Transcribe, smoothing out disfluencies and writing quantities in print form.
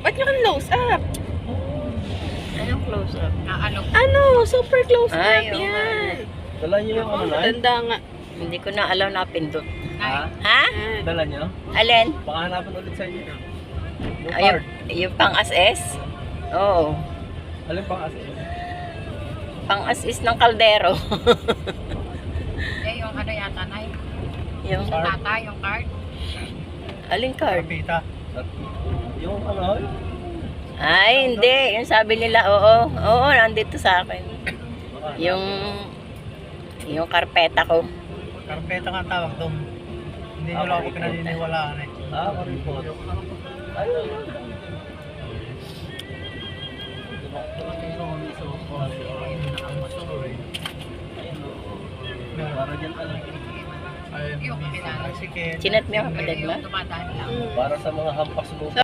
Ba't nyo close up? Anong close up? Ano? Super close Ay, up oo yan. Dala niyo yung ano na? Tanda nga. Hindi ko na alam na pindot. Ha? Ha? Yan. Dala niyo? Alin? Baka hanapan ulit sa inyo. Yung Ay, card. yung pang-as-is? Oo. Alin pang as Pang-as-is ng kaldero. Yung ano yata, Nay? Yung Tata, yung card? alin card? Kapita. Yung ano? Ay, hindi. Yung sabi nila, oo. Oo, nandito sa akin. Yung karpeta ko. Karpeta nga tawag doon. Hindi nyo lang ako pinaniniwalaan eh. Ah, report. Ayun. Para dyan talaga. Ayun, Yung minsan. kilala. Sige. Chinat mo yung kapatid mo? Yung dumadaan lang. Para sa mga hampas mo.